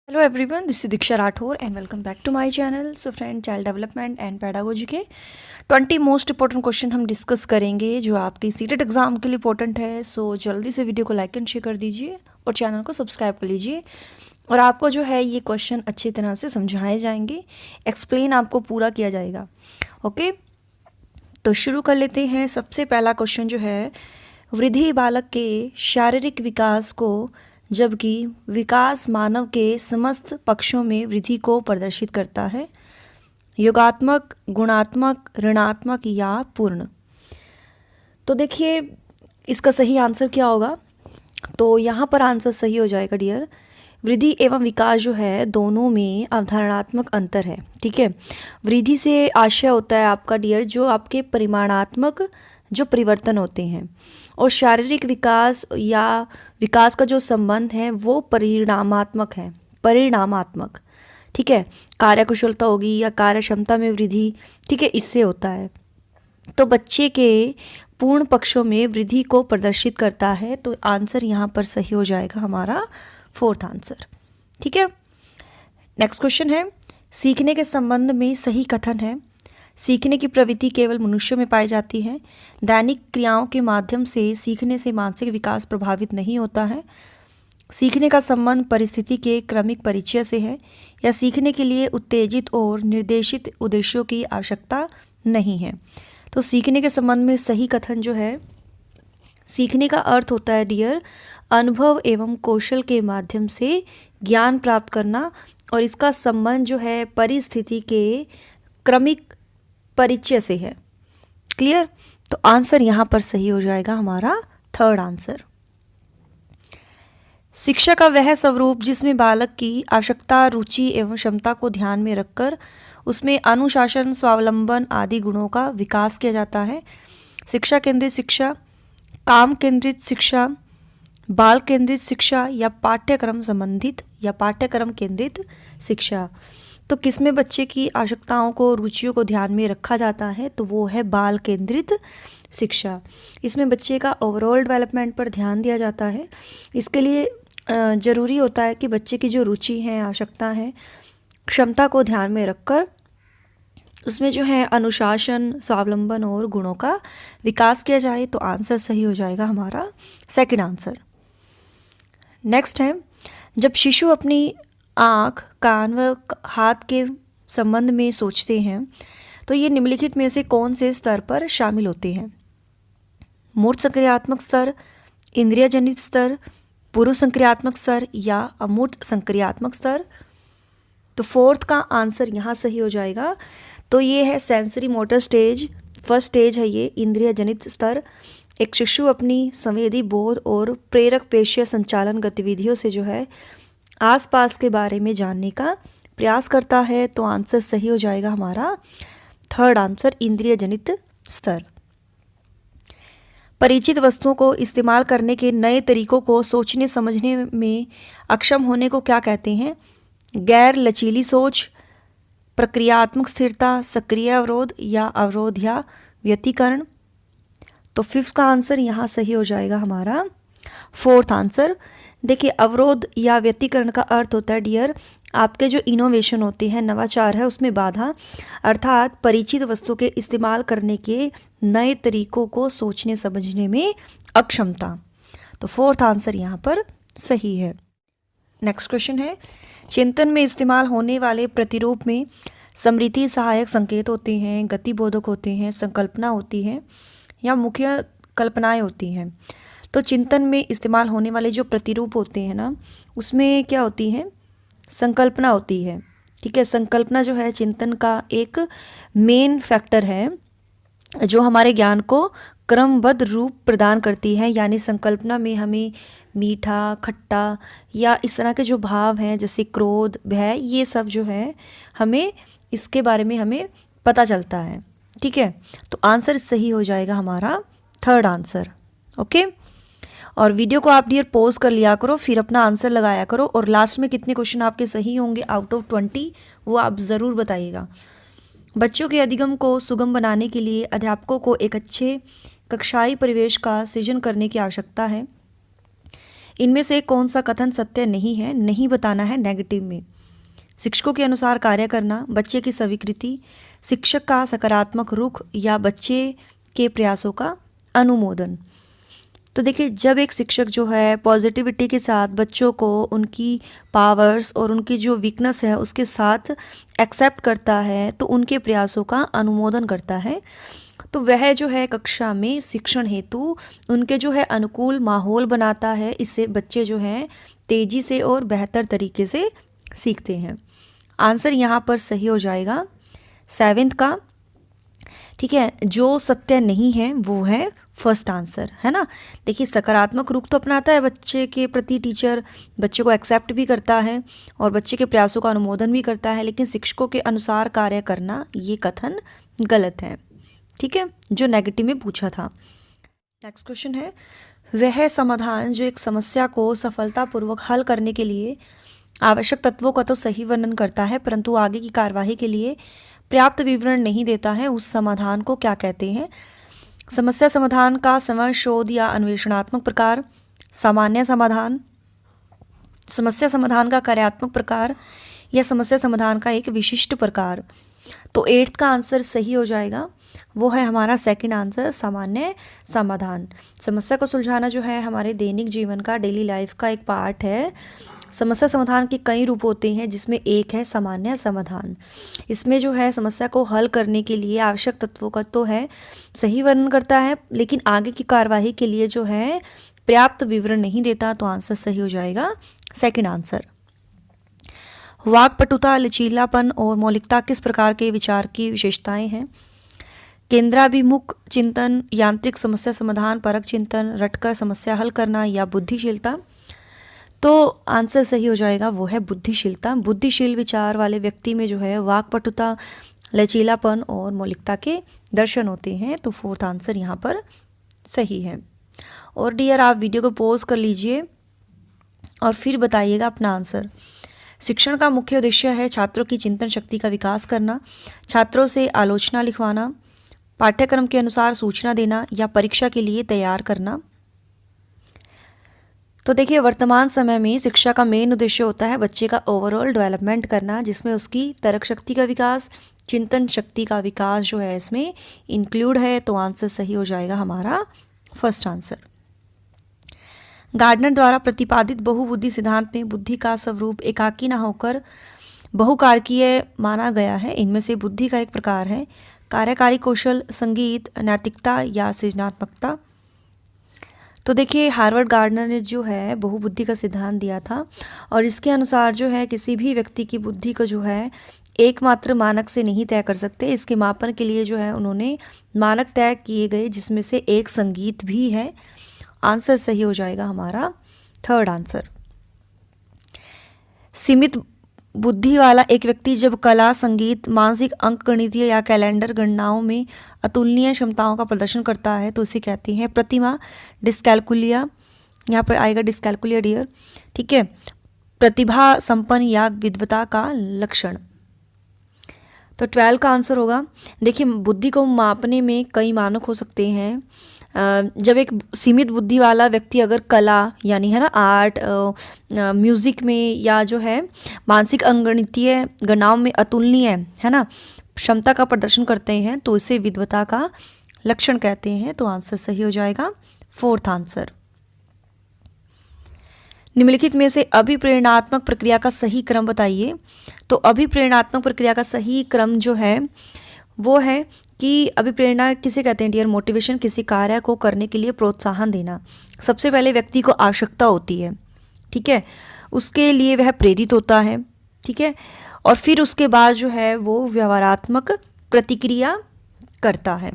Hello everyone, this is Diksha Rathore and welcome back to my channel. So friend, child development and pedagogy के 20 most important question हम discuss करेंगे जो आपके CTET exam के लिए important है। सो जल्दी से वीडियो को लाइक एंड शेयर कर दीजिए और चैनल को सब्सक्राइब कर लीजिए। और आपको जो है ये क्वेश्चन अच्छी तरह से समझाए जाएंगे, एक्सप्लेन आपको पूरा किया जाएगा। ओके, तो शुरू कर लेते हैं। सबसे पहला क्वेश्चन जो है, वृद्धि बालक के शारीरिक विकास को जबकि विकास मानव के समस्त पक्षों में वृद्धि को प्रदर्शित करता है, योगात्मक, गुणात्मक, ऋणात्मक या पूर्ण। तो देखिए इसका सही आंसर क्या होगा। तो यहाँ पर आंसर सही हो जाएगा डियर, वृद्धि एवं विकास जो है दोनों में अवधारणात्मक अंतर है। ठीक है, वृद्धि से आशय होता है आपका डियर जो आपके परिमाणात्मक जो परिवर्तन होते हैं, और शारीरिक विकास या विकास का जो संबंध है वो परिणामात्मक है, परिणामात्मक। ठीक है, कार्यकुशलता होगी या कार्य क्षमता में वृद्धि, ठीक है, इससे होता है। तो बच्चे के पूर्ण पक्षों में वृद्धि को प्रदर्शित करता है। तो आंसर यहाँ पर सही हो जाएगा हमारा फोर्थ आंसर। ठीक है, नेक्स्ट क्वेश्चन है, सीखने के संबंध में सही कथन है। सीखने की प्रवृत्ति केवल मनुष्यों में पाई जाती है। दैनिक क्रियाओं के माध्यम से सीखने से मानसिक विकास प्रभावित नहीं होता है। सीखने का संबंध परिस्थिति के क्रमिक परिचय से है, या सीखने के लिए उत्तेजित और निर्देशित उद्देश्यों की आवश्यकता नहीं है। तो सीखने के संबंध में सही कथन जो है, सीखने का अर्थ होता है डियर अनुभव एवं कौशल के माध्यम से ज्ञान प्राप्त करना, और इसका संबंध जो है परिस्थिति के क्रमिक परिचय से है। क्लियर, तो आंसर यहाँ पर सही हो जाएगा हमारा थर्ड आंसर। शिक्षा का वह स्वरूप जिसमें बालक की आवश्यकता, रुचि एवं क्षमता को ध्यान में रखकर उसमें अनुशासन, स्वावलंबन आदि गुणों का विकास किया जाता है। शिक्षा केंद्रित शिक्षा, काम केंद्रित शिक्षा, बाल केंद्रित शिक्षा या पाठ्यक्रम संबंधित या पाठ्यक्रम केंद्रित शिक्षा। तो किसमें बच्चे की आवश्यकताओं को, रुचियों को ध्यान में रखा जाता है, तो वो है बाल केंद्रित शिक्षा। इसमें बच्चे का ओवरऑल डेवलपमेंट पर ध्यान दिया जाता है। इसके लिए ज़रूरी होता है कि बच्चे की जो रुचि है, आवश्यकता है, क्षमता को ध्यान में रखकर उसमें जो है अनुशासन, स्वावलंबन और गुणों का विकास किया जाए। तो आंसर सही हो जाएगा हमारा सेकंड आंसर। नेक्स्ट है, जब शिशु अपनी आँख, कान व हाथ के संबंध में सोचते हैं तो ये निम्नलिखित में से कौन से स्तर पर शामिल होते हैं। मूर्त संक्रियात्मक स्तर, इंद्रिय जनित स्तर, पूर्व संक्रियात्मक स्तर या अमूर्त संक्रियात्मक स्तर। तो फोर्थ का आंसर यहाँ सही हो जाएगा। तो ये है sensory motor stage, first stage है ये इंद्रिय जनित स्तर। एक शिशु अपनी संवेदी बोध और प्रेरक पेशीय संचालन गतिविधियों से जो है आसपास के बारे में जानने का प्रयास करता है। तो आंसर सही हो जाएगा हमारा थर्ड आंसर, इंद्रिय जनित स्तर। परिचित वस्तुओं को इस्तेमाल करने के नए तरीकों को सोचने समझने में अक्षम होने को क्या कहते हैं। गैर लचीली सोच, प्रक्रियात्मक स्थिरता, सक्रिय अवरोध या अवरोध या व्यतिकरण। तो फिफ्थ का आंसर यहाँ सही हो जाएगा हमारा फोर्थ आंसर। देखिए, अवरोध या व्यतिकरण का अर्थ होता है डियर आपके जो इनोवेशन होते हैं, नवाचार है, उसमें बाधा, अर्थात परिचित वस्तु के इस्तेमाल करने के नए तरीकों को सोचने समझने में अक्षमता। तो फोर्थ आंसर यहाँ पर सही है। नेक्स्ट क्वेश्चन है, चिंतन में इस्तेमाल होने वाले प्रतिरूप में स्मृति सहायक संकेत होते हैं, गतिबोधक होते हैं, संकल्पना होती है या मुख्य कल्पनाएं होती हैं। तो चिंतन में इस्तेमाल होने वाले जो प्रतिरूप होते हैं ना, उसमें क्या होती है, संकल्पना होती है। ठीक है, संकल्पना जो है चिंतन का एक मेन फैक्टर है जो हमारे ज्ञान को क्रमबद्ध रूप प्रदान करती है। यानी संकल्पना में हमें मीठा, खट्टा या इस तरह के जो भाव हैं जैसे क्रोध, भय, ये सब जो है हमें इसके बारे में हमें पता चलता है। ठीक है, तो आंसर सही हो जाएगा हमारा थर्ड आंसर। ओके, और वीडियो को आप डियर पॉज कर लिया करो, फिर अपना आंसर लगाया करो, और लास्ट में कितने क्वेश्चन आपके सही होंगे आउट ऑफ 20 वो आप ज़रूर बताइएगा। बच्चों के अधिगम को सुगम बनाने के लिए अध्यापकों को एक अच्छे कक्षाई परिवेश का सृजन करने की आवश्यकता है। इनमें से कौन सा कथन सत्य नहीं है, नहीं बताना है नेगेटिव में। शिक्षकों के अनुसार कार्य करना, बच्चे की स्वीकृति, शिक्षक का सकारात्मक रुख या बच्चे के प्रयासों का अनुमोदन। तो देखिए, जब एक शिक्षक जो है पॉजिटिविटी के साथ बच्चों को उनकी पावर्स और उनकी जो वीकनेस है उसके साथ एक्सेप्ट करता है, तो उनके प्रयासों का अनुमोदन करता है, तो वह जो है कक्षा में शिक्षण हेतु उनके जो है अनुकूल माहौल बनाता है। इससे बच्चे जो हैं तेज़ी से और बेहतर तरीके से सीखते हैं। आंसर यहाँ पर सही हो जाएगा 7th का। ठीक है, जो सत्य नहीं है वो है फर्स्ट आंसर, है ना। देखिए, सकारात्मक रुख तो अपनाता है बच्चे के प्रति टीचर, बच्चे को एक्सेप्ट भी करता है और बच्चे के प्रयासों का अनुमोदन भी करता है, लेकिन शिक्षकों के अनुसार कार्य करना ये कथन गलत है। ठीक है, जो नेगेटिव में पूछा था। नेक्स्ट क्वेश्चन है, वह समाधान जो एक समस्या को सफलतापूर्वक हल करने के लिए आवश्यक तत्वों का तो सही वर्णन करता है, परंतु आगे की कार्यवाही के लिए पर्याप्त विवरण नहीं देता है, उस समाधान को क्या कहते हैं। समस्या समाधान का समय शोध या अन्वेषणात्मक प्रकार, सामान्य समाधान, समस्या समाधान का कार्यात्मक प्रकार या समस्या समाधान का एक विशिष्ट प्रकार। तो 8th का आंसर सही हो जाएगा, वो है हमारा सेकंड आंसर, सामान्य समाधान। समस्या को सुलझाना जो है हमारे दैनिक जीवन का, डेली लाइफ का एक पार्ट है। समस्या समाधान के कई रूप होते हैं, जिसमें एक है सामान्य समाधान। इसमें जो है समस्या को हल करने के लिए आवश्यक तत्वों का तो है सही वर्णन करता है, लेकिन आगे की कार्यवाही के लिए जो है पर्याप्त विवरण नहीं देता, तो आंसर सही हो जाएगा सेकंड आंसर। वाक्पटुता, लचीलापन और मौलिकता किस प्रकार के विचार की विशेषताएं हैं। केंद्राभिमुख चिंतन, यांत्रिक समस्या समाधान, परक चिंतन, रटकर समस्या हल करना या बुद्धिशीलता। तो आंसर सही हो जाएगा, वो है बुद्धिशीलता। बुद्धिशील विचार वाले व्यक्ति में जो है वाक्पटुता, लचीलापन और मौलिकता के दर्शन होते हैं, तो 4th आंसर यहाँ पर सही है। और डियर, आप वीडियो को पॉज कर लीजिए और फिर बताइएगा अपना आंसर। शिक्षण का मुख्य उद्देश्य है छात्रों की चिंतन शक्ति का विकास करना, छात्रों से आलोचना लिखवाना, पाठ्यक्रम के अनुसार सूचना देना या परीक्षा के लिए तैयार करना। तो देखिए, वर्तमान समय में शिक्षा का मेन उद्देश्य होता है बच्चे का ओवरऑल डेवलपमेंट करना, जिसमें उसकी तर्क शक्ति का विकास, चिंतन शक्ति का विकास जो है इसमें इंक्लूड है, तो आंसर सही हो जाएगा हमारा फर्स्ट आंसर। गार्डनर द्वारा प्रतिपादित बहुबुद्धि सिद्धांत में बुद्धि का स्वरूप एकाकी न होकर बहुकारकीय माना गया है। इनमें से बुद्धि का एक प्रकार है कार्यकारी कौशल, संगीत, नैतिकता या सृजनात्मकता। तो देखिए, हार्वर्ड गार्डनर ने जो है बहुबुद्धि का सिद्धांत दिया था, और इसके अनुसार जो है किसी भी व्यक्ति की बुद्धि को जो है एकमात्र मानक से नहीं तय कर सकते। इसके मापन के लिए जो है उन्होंने मानक तय किए गए, जिसमें से एक संगीत भी है। आंसर सही हो जाएगा हमारा 3rd आंसर। सीमित बुद्धि वाला एक व्यक्ति जब कला, संगीत, मानसिक अंकगणितीय या कैलेंडर गणनाओं में अतुलनीय क्षमताओं का प्रदर्शन करता है, तो उसे कहते हैं प्रतिमा, डिस्कैलकुलिया, यहाँ पर आएगा डिस्कैलकुलिया डियर। ठीक है, प्रतिभा संपन्न या विद्वता का लक्षण। तो 12 का आंसर होगा। देखिए, बुद्धि को मापने में कई मानक हो सकते हैं। जब एक सीमित बुद्धि वाला व्यक्ति अगर कला यानी है ना आर्ट, म्यूज़िक में या जो है मानसिक अंगणितीय गणनाओं में अतुलनीय है ना क्षमता का प्रदर्शन करते हैं, तो इसे विद्वता का लक्षण कहते हैं। तो आंसर सही हो जाएगा 4th आंसर। निम्नलिखित में से अभिप्रेरणात्मक प्रक्रिया का सही क्रम बताइए। तो अभिप्रेरणात्मक प्रक्रिया का सही क्रम जो है वो है कि अभिप्रेरणा किसे कहते हैं डियर, मोटिवेशन, किसी कार्य को करने के लिए प्रोत्साहन देना। सबसे पहले व्यक्ति को आवश्यकता होती है, ठीक है, उसके लिए वह प्रेरित होता है, ठीक है, और फिर उसके बाद जो है वो व्यवहारात्मक प्रतिक्रिया करता है।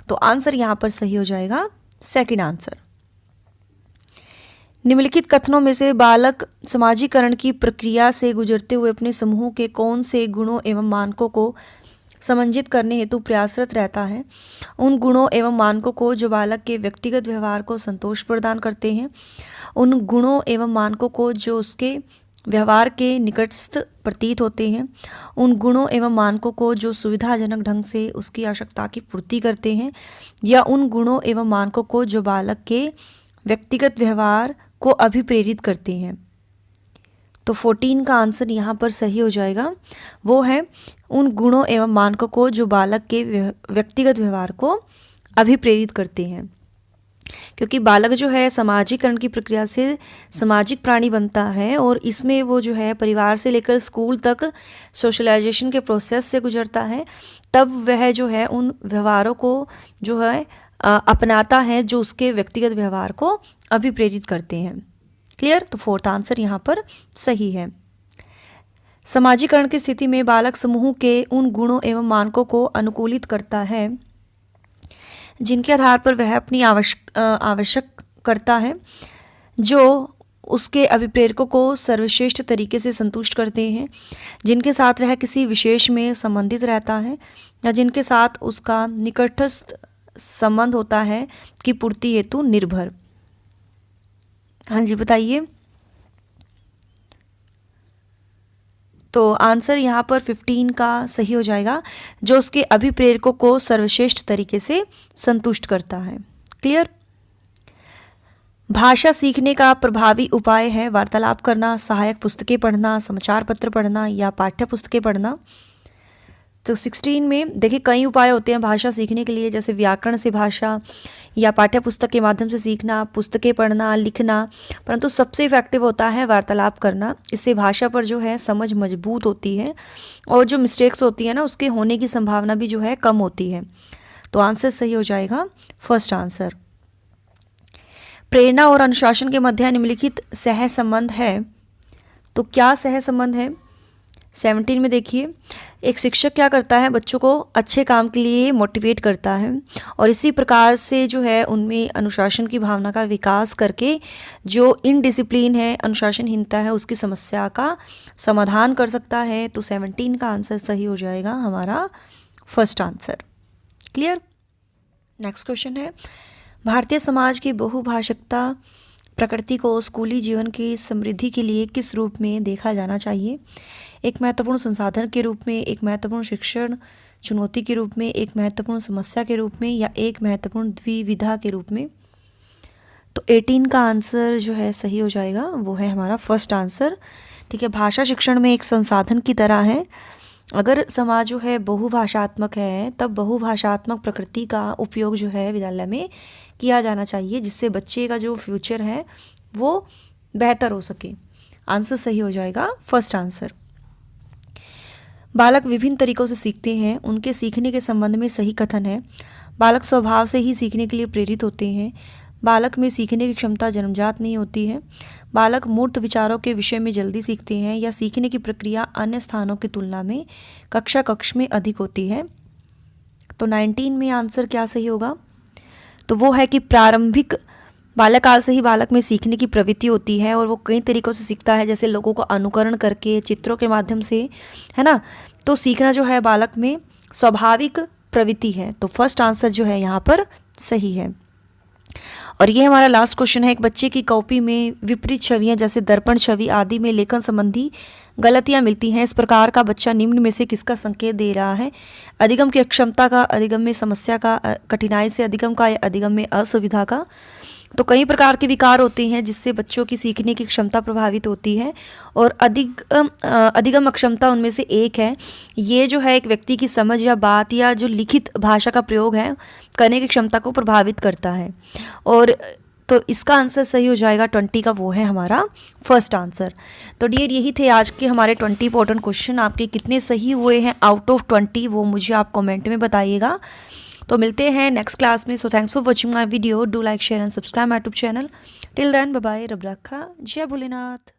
तो आंसर यहाँ पर सही हो जाएगा 2nd आंसर। निम्नलिखित कथनों में से बालक समाजीकरण की प्रक्रिया से गुजरते हुए अपने समूह के कौन से गुणों एवं मानकों को समंजित करने हेतु प्रयासरत रहता है। उन गुणों एवं मानकों को जो बालक के व्यक्तिगत व्यवहार को संतोष प्रदान करते हैं, उन गुणों एवं मानकों को जो उसके व्यवहार के निकटस्थ प्रतीत होते हैं, उन गुणों एवं मानकों को जो सुविधाजनक ढंग से उसकी आवश्यकता की पूर्ति करते हैं, या उन गुणों एवं मानकों को जो बालक के व्यक्तिगत व्यवहार को अभिप्रेरित करते हैं। तो 14 का आंसर यहाँ पर सही हो जाएगा, वो है उन गुणों एवं मानकों को जो बालक के व्यक्तिगत व्यवहार को अभिप्रेरित करते हैं। क्योंकि बालक जो है समाजीकरण की प्रक्रिया से सामाजिक प्राणी बनता है और इसमें वो जो है परिवार से लेकर स्कूल तक सोशलाइजेशन के प्रोसेस से गुजरता है, तब वह जो है उन व्यवहारों को जो है अपनाता है जो उसके व्यक्तिगत व्यवहार को अभिप्रेरित करते हैं। क्लियर? तो 4th आंसर यहाँ पर सही है। समाजीकरण की स्थिति में बालक समूह के उन गुणों एवं मानकों को अनुकूलित करता है जिनके आधार पर वह अपनी आवश्यक करता है, जो उसके अभिप्रेरकों को सर्वश्रेष्ठ तरीके से संतुष्ट करते हैं, जिनके साथ वह किसी विशेष में संबंधित रहता है या जिनके साथ उसका निकटस्थ संबंध होता है की पूर्ति हेतु निर्भर। हाँ जी बताइए। तो आंसर यहाँ पर 15 का सही हो जाएगा, जो उसके अभिप्रेरकों को सर्वश्रेष्ठ तरीके से संतुष्ट करता है। क्लियर? भाषा सीखने का प्रभावी उपाय है वार्तालाप करना, सहायक पुस्तकें पढ़ना, समाचार पत्र पढ़ना या पाठ्य पुस्तकें पढ़ना। तो 16 में देखिए कई उपाय होते हैं भाषा सीखने के लिए, जैसे व्याकरण से भाषा या पाठ्य पुस्तक के माध्यम से सीखना, पुस्तकें पढ़ना, लिखना, परंतु सबसे इफेक्टिव होता है वार्तालाप करना। इससे भाषा पर जो है समझ मजबूत होती है और जो मिस्टेक्स होती है ना उसके होने की संभावना भी जो है कम होती है। तो आंसर सही हो जाएगा 1st आंसर। प्रेरणा और अनुशासन के मध्य निम्नलिखित सह संबंध है। तो क्या सह संबंध है? 17 में देखिए, एक शिक्षक क्या करता है, बच्चों को अच्छे काम के लिए मोटिवेट करता है और इसी प्रकार से जो है उनमें अनुशासन की भावना का विकास करके जो इनडिसिप्लिन है, अनुशासनहीनता है, उसकी समस्या का समाधान कर सकता है। तो 17 का आंसर सही हो जाएगा हमारा 1st answer. Clear? Next question है, भारतीय समाज की बहुभाषिकता प्रकृति को स्कूली जीवन की समृद्धि के लिए किस रूप में देखा जाना चाहिए? एक महत्वपूर्ण संसाधन के रूप में, एक महत्वपूर्ण शिक्षण चुनौती के रूप में, एक महत्वपूर्ण समस्या के रूप में या एक महत्वपूर्ण द्विविधा के रूप में? तो 18 का आंसर जो है सही हो जाएगा, वो है हमारा 1st आंसर। ठीक है, भाषा शिक्षण में एक संसाधन की तरह है। अगर समाज जो है बहुभाषात्मक है तब बहुभाषात्मक प्रकृति का उपयोग जो है विद्यालय में किया जाना चाहिए, जिससे बच्चे का जो फ्यूचर है वो बेहतर हो सके। आंसर सही हो जाएगा 1st आंसर। बालक विभिन्न तरीकों से सीखते हैं, उनके सीखने के संबंध में सही कथन है। बालक स्वभाव से ही सीखने के लिए प्रेरित होते हैं। बालक में सीखने की क्षमता जन्मजात नहीं होती है। बालक मूर्त विचारों के विषय में जल्दी सीखते हैं या सीखने की प्रक्रिया अन्य स्थानों की तुलना में कक्ष में अधिक होती है। तो 19 में आंसर क्या सही होगा? तो वो है कि प्रारंभिक बाल्यकाल से ही बालक में सीखने की प्रवृत्ति होती है और वो कई तरीक़ों से सीखता है, जैसे लोगों को अनुकरण करके, चित्रों के माध्यम से, है ना। तो सीखना जो है बालक में स्वाभाविक प्रवृत्ति है। तो 1st आंसर जो है यहाँ पर सही है। और ये हमारा लास्ट क्वेश्चन है, एक बच्चे की कॉपी में विपरीत छवियां जैसे दर्पण छवि आदि में लेखन संबंधी गलतियां मिलती हैं। इस प्रकार का बच्चा निम्न में से किसका संकेत दे रहा है? अधिगम की अक्षमता का, अधिगम में समस्या का, कठिनाई से अधिगम का या अधिगम में असुविधा का। तो कई प्रकार के विकार होते हैं जिससे बच्चों की सीखने की क्षमता प्रभावित होती है और अधिगम अक्षमता उनमें से एक है। ये जो है एक व्यक्ति की समझ या बात या जो लिखित भाषा का प्रयोग है करने की क्षमता को प्रभावित करता है। और तो इसका आंसर सही हो जाएगा 20 का, वो है हमारा 1st आंसर। तो डियर यही थे आज के हमारे 20 इंपॉर्टेंट क्वेश्चन। आपके कितने सही हुए हैं आउट ऑफ 20 वो मुझे आप कमेंट में बताइएगा। तो मिलते हैं नेक्स्ट क्लास में। So thanks for watching my video. Do like, share and subscribe my YouTube channel. Till then bye bye, रब रखा, जय भोलेनाथ।